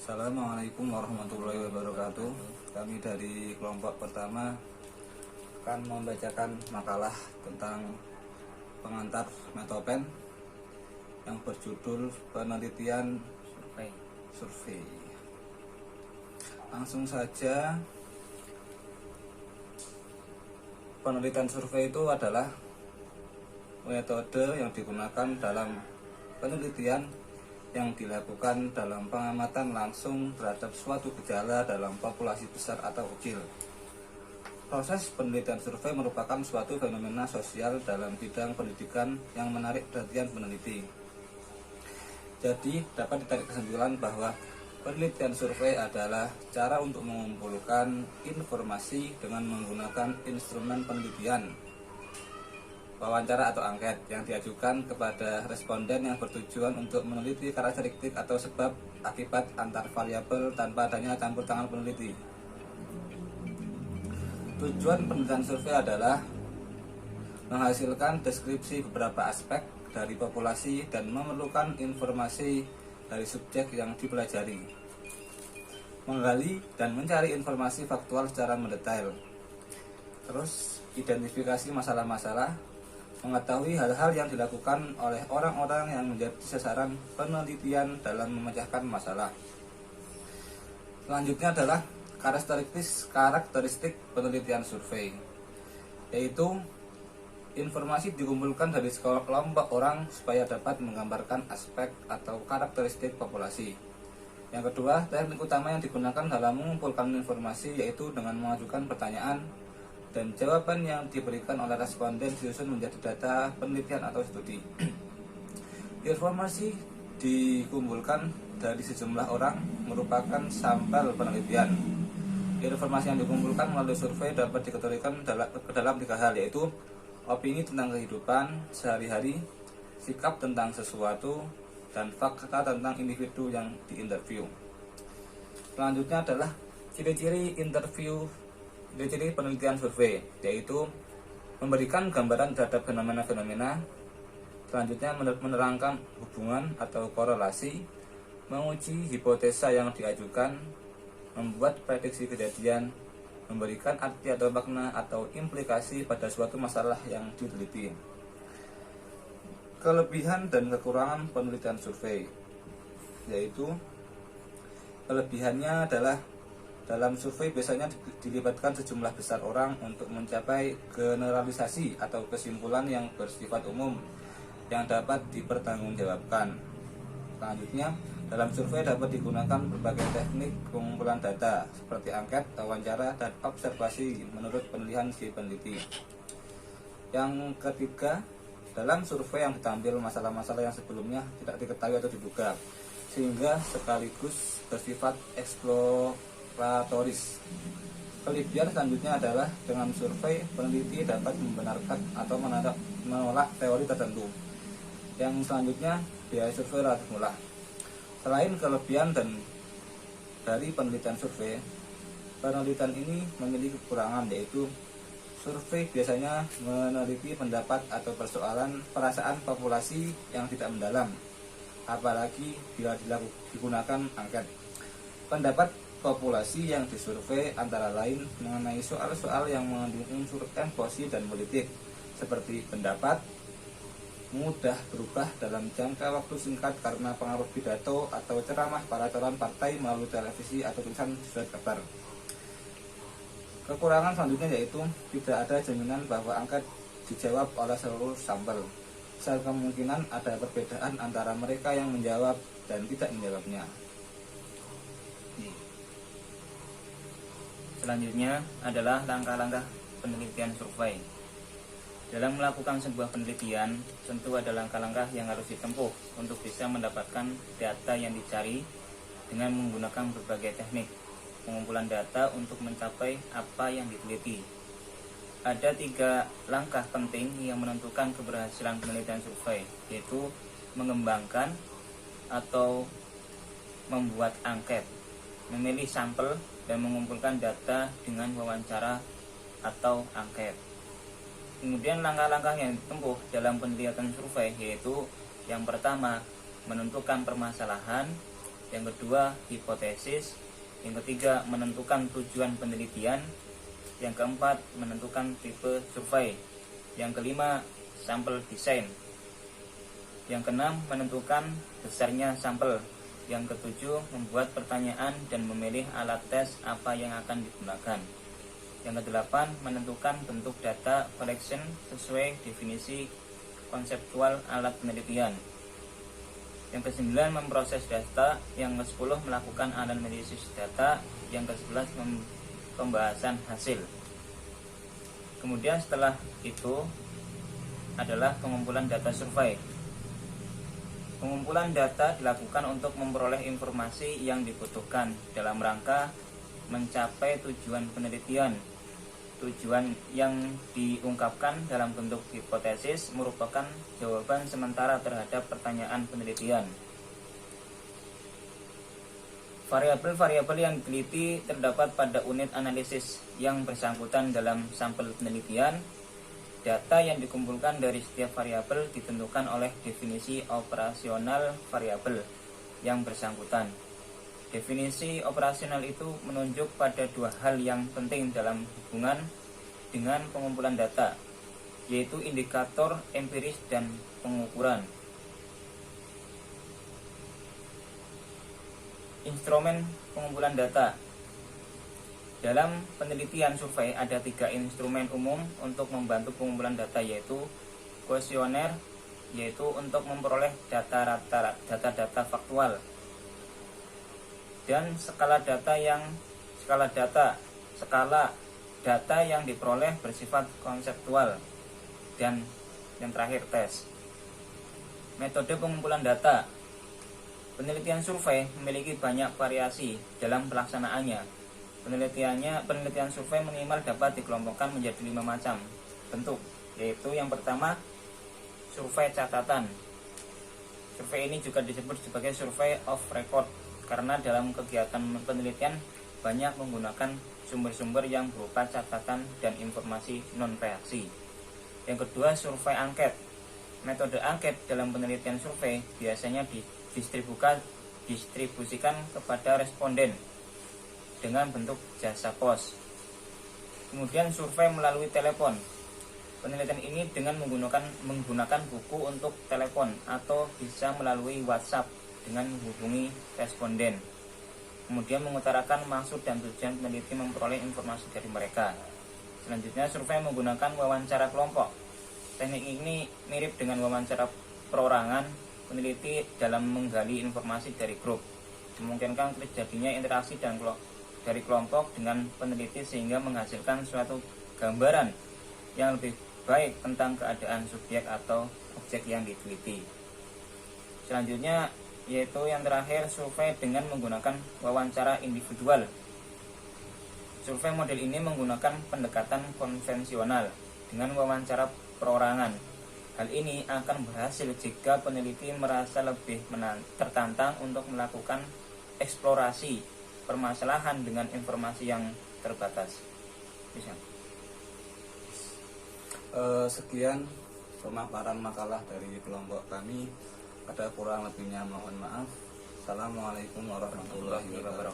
Assalamualaikum warahmatullahi wabarakatuh. Kami dari kelompok pertama akan membacakan makalah tentang pengantar Metopen yang berjudul penelitian survei. Langsung saja, penelitian survei itu adalah metode yang digunakan dalam penelitian yang dilakukan dalam pengamatan langsung terhadap suatu gejala dalam populasi besar atau kecil. Proses penelitian survei merupakan suatu fenomena sosial dalam bidang pendidikan yang menarik perhatian peneliti. Jadi, dapat ditarik kesimpulan bahwa penelitian survei adalah cara untuk mengumpulkan informasi dengan menggunakan instrumen penelitian, wawancara atau angket yang diajukan kepada responden yang bertujuan untuk meneliti karakteristik atau sebab akibat antar variabel tanpa adanya campur tangan peneliti. Tujuan penelitian survei adalah menghasilkan deskripsi beberapa aspek dari populasi dan memerlukan informasi dari subjek yang dipelajari, menggali dan mencari informasi faktual secara mendetail, terus identifikasi masalah-masalah, mengetahui hal-hal yang dilakukan oleh orang-orang yang menjadi sasaran penelitian dalam memecahkan masalah. Selanjutnya adalah karakteristik penelitian survei, yaitu informasi dikumpulkan dari sekelompok orang supaya dapat menggambarkan aspek atau karakteristik populasi. Yang kedua, teknik utama yang digunakan dalam mengumpulkan informasi yaitu dengan mengajukan pertanyaan dan jawaban yang diberikan oleh responden disusun menjadi data penelitian atau studi. Informasi dikumpulkan dari sejumlah orang merupakan sampel penelitian. Informasi yang dikumpulkan melalui survei dapat dikategorikan ke dalam tiga hal, yaitu opini tentang kehidupan sehari-hari, sikap tentang sesuatu, dan fakta tentang individu yang diinterview. Selanjutnya adalah ciri-ciri penelitian survei, yaitu memberikan gambaran terhadap fenomena-fenomena, selanjutnya menerangkan hubungan atau korelasi, menguji hipotesa yang diajukan, membuat prediksi kejadian, memberikan arti atau makna atau implikasi pada suatu masalah yang diteliti. Kelebihan dan kekurangan penelitian survei, yaitu kelebihannya adalah dalam survei biasanya dilibatkan sejumlah besar orang untuk mencapai generalisasi atau kesimpulan yang bersifat umum yang dapat dipertanggungjawabkan. Selanjutnya, dalam survei dapat digunakan berbagai teknik pengumpulan data seperti angket, wawancara, dan observasi menurut penilaian si peneliti. Yang ketiga, dalam survei yang ditampil masalah-masalah yang sebelumnya tidak diketahui atau diduga, sehingga sekaligus bersifat eksploratoris. Kelebihan selanjutnya adalah dengan survei peneliti dapat membenarkan atau menolak teori tertentu. Yang selanjutnya, biaya survei relatif murah. Selain kelebihan dari penelitian survei, penelitian ini memiliki kekurangan, yaitu survei biasanya meneliti pendapat atau perasaan populasi yang tidak mendalam, apalagi bila digunakan angket. Pendapat populasi yang disurvei antara lain mengenai soal-soal yang mengandung unsur emosi dan politik, seperti pendapat mudah berubah dalam jangka waktu singkat karena pengaruh pidato atau ceramah para calon partai melalui televisi atau tulisan surat kabar. Kekurangan selanjutnya yaitu tidak ada jaminan bahwa angket dijawab oleh seluruh sampel. Besar kemungkinan ada perbedaan antara mereka yang menjawab dan tidak menjawabnya. Selanjutnya adalah langkah-langkah penelitian survei. Dalam melakukan sebuah penelitian, tentu ada langkah-langkah yang harus ditempuh untuk bisa mendapatkan data yang dicari dengan menggunakan berbagai teknik pengumpulan data untuk mencapai apa yang diteliti. Ada 3 langkah penting yang menentukan keberhasilan penelitian survei, yaitu mengembangkan atau membuat angket, memilih sampel, dan mengumpulkan data dengan wawancara atau angket. Kemudian langkah-langkah yang ditempuh dalam penelitian survei yaitu yang pertama, menentukan permasalahan, Yang kedua, hipotesis. Yang ketiga, menentukan tujuan penelitian. Yang keempat, menentukan tipe survei. Yang kelima, sampel desain. Yang keenam, menentukan besarnya sampel. Yang ketujuh, membuat pertanyaan dan memilih alat tes apa yang akan digunakan. Yang kedelapan, menentukan bentuk data collection sesuai definisi konseptual alat penelitian. Yang kesembilan, memproses data. Yang kesepuluh, melakukan analisis data. Yang kesebelas, pembahasan hasil. Kemudian setelah itu adalah pengumpulan data survei. Pengumpulan data dilakukan untuk memperoleh informasi yang dibutuhkan dalam rangka mencapai tujuan penelitian. Tujuan yang diungkapkan dalam bentuk hipotesis merupakan jawaban sementara terhadap pertanyaan penelitian. Variabel-variabel yang diteliti terdapat pada unit analisis yang bersangkutan dalam sampel penelitian. Data yang dikumpulkan dari setiap variabel ditentukan oleh definisi operasional variabel yang bersangkutan. Definisi operasional itu menunjuk pada dua hal yang penting dalam hubungan dengan pengumpulan data, yaitu indikator empiris dan pengukuran. Instrumen pengumpulan data. Dalam penelitian survei ada 3 instrumen umum untuk membantu pengumpulan data, yaitu kuesioner, yaitu untuk memperoleh data faktual, dan skala data yang diperoleh bersifat konseptual, dan yang terakhir tes. Metode pengumpulan data. Penelitian survei memiliki banyak variasi dalam pelaksanaannya. Penelitian survei minimal dapat dikelompokkan menjadi 5 macam bentuk, yaitu yang pertama, survei catatan. Survei ini juga disebut sebagai survei of record karena dalam kegiatan penelitian banyak menggunakan sumber-sumber yang berupa catatan dan informasi non-reaksi. Yang kedua, survei angket. Metode angket dalam penelitian survei biasanya didistribusikan kepada responden dengan bentuk jasa pos. Kemudian survei melalui telepon. Penelitian ini dengan menggunakan buku untuk telepon atau bisa melalui WhatsApp dengan menghubungi responden. Kemudian mengutarakan maksud dan tujuan peneliti memperoleh informasi dari mereka. Selanjutnya, survei menggunakan wawancara kelompok. Teknik ini mirip dengan wawancara perorangan. Peneliti dalam menggali informasi dari grup memungkinkan terjadinya interaksi dari kelompok dengan peneliti sehingga menghasilkan suatu gambaran yang lebih baik tentang keadaan subjek atau objek yang diteliti. Selanjutnya yaitu yang terakhir, survei dengan menggunakan wawancara individual. Survei model ini menggunakan pendekatan konvensional dengan wawancara perorangan. Hal ini akan berhasil jika peneliti merasa lebih tertantang untuk melakukan eksplorasi permasalahan dengan informasi yang terbatas. Bisa. Sekian pemaparan makalah dari kelompok kami. Ada kurang lebihnya mohon maaf. Assalamualaikum warahmatullahi wabarakatuh.